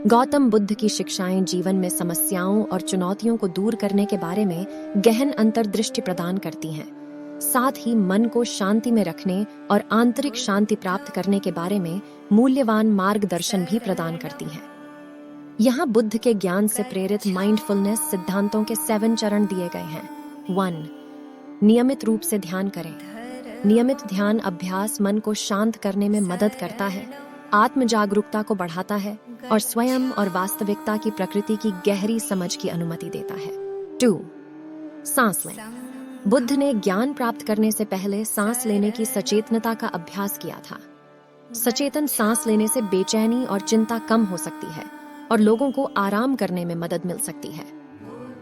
गौतम बुद्ध की शिक्षाएं जीवन में समस्याओं और चुनौतियों को दूर करने के बारे में गहन अंतर्दृष्टि प्रदान करती हैं। साथ ही मन को शांति में रखने और आंतरिक शांति प्राप्त करने के बारे में मूल्यवान मार्गदर्शन भी प्रदान करती हैं। यहाँ बुद्ध के ज्ञान से प्रेरित माइंडफुलनेस सिद्धांतों के 7 चरण दिए गए हैं। 1. नियमित रूप से ध्यान करें। नियमित ध्यान अभ्यास मन को शांत करने में मदद करता है, आत्म जागरूकता को बढ़ाता है और स्वयं और वास्तविकता की प्रकृति की गहरी समझ की अनुमति देता है। 2. सांस लें। बुद्ध ने ज्ञान प्राप्त करने से पहले सांस लेने की सचेतनता का अभ्यास किया था। सचेतन सांस लेने से बेचैनी और चिंता कम हो सकती है और लोगों को आराम करने में मदद मिल सकती है।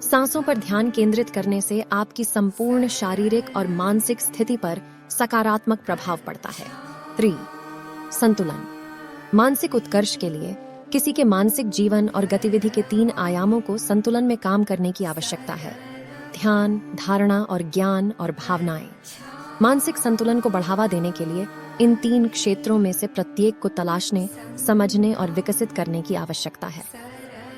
सांसों पर ध्यान केंद्रित करने से आपकी संपूर्ण शारीरिक और मानसिक स्थिति पर सकारात्मक प्रभाव पड़ता है। 3. संतुलन। मानसिक उत्कर्ष के लिए किसी के मानसिक जीवन और गतिविधि के 3 आयामों को संतुलन में काम करने की आवश्यकता है: ध्यान, धारणा और ज्ञान और भावनाएं। मानसिक संतुलन को बढ़ावा देने के लिए इन 3 क्षेत्रों में से प्रत्येक को तलाशने, समझने और विकसित करने की आवश्यकता है।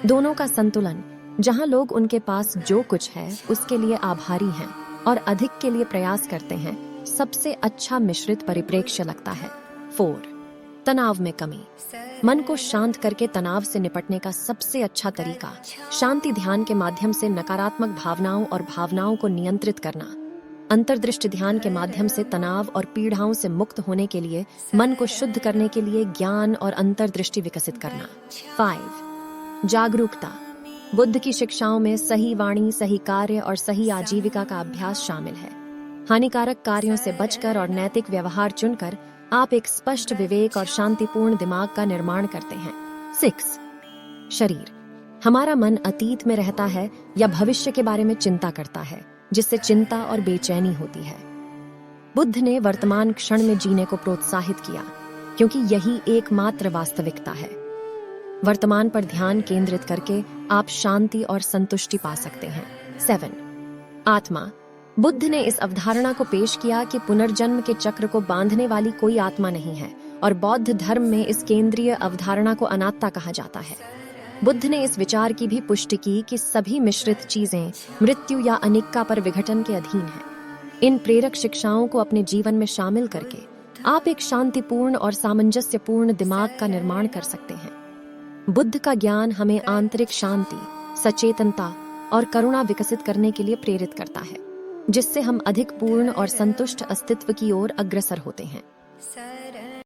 दोनों का संतुलन, जहां लोग उनके पास जो कुछ है उसके लिए आभारी हैं और अधिक के लिए प्रयास करते हैं, सबसे अच्छा मिश्रित परिप्रेक्ष्य लगता है। 4. तनाव में कमी। मन को शांत करके तनाव से निपटने का सबसे अच्छा तरीका शांति ध्यान के माध्यम से नकारात्मक भावनाओं और भावनाओं को नियंत्रित करना। अंतर्दृष्टि ध्यान के माध्यम से तनाव और पीड़ाओं से मुक्त होने के लिए मन को शुद्ध करने के लिए ज्ञान और अंतर्दृष्टि विकसित करना। 5. जागरूकता। बुद्ध की शिक्षाओं में सही वाणी, सही कार्य और सही आजीविका का अभ्यास शामिल है। हानिकारक कार्यों से बचकर और नैतिक व्यवहार चुनकर आप एक स्पष्ट विवेक और शांतिपूर्ण दिमाग का निर्माण करते हैं। 6. शरीर। हमारा मन अतीत में रहता है या भविष्य के बारे में चिंता करता है, जिससे चिंता और बेचैनी होती है। बुद्ध ने वर्तमान क्षण में जीने को प्रोत्साहित किया, क्योंकि यही एकमात्र वास्तविकता है। वर्तमान पर ध्यान केंद्रित करके आप शांति और संतुष्टि पा सकते हैं। 7. आत्मा। बुद्ध ने इस अवधारणा को पेश किया कि पुनर्जन्म के चक्र को बांधने वाली कोई आत्मा नहीं है और बौद्ध धर्म में इस केंद्रीय अवधारणा को अनात्ता कहा जाता है। बुद्ध ने इस विचार की भी पुष्टि की कि सभी मिश्रित चीजें मृत्यु या अनिक्का पर विघटन के अधीन हैं। इन प्रेरक शिक्षाओं को अपने जीवन में शामिल करके आप एक शांतिपूर्ण और सामंजस्यपूर्ण दिमाग का निर्माण कर सकते हैं। बुद्ध का ज्ञान हमें आंतरिक शांति, सचेतनता और करुणा विकसित करने के लिए प्रेरित करता है, जिससे हम अधिक पूर्ण और संतुष्ट अस्तित्व की ओर अग्रसर होते हैं।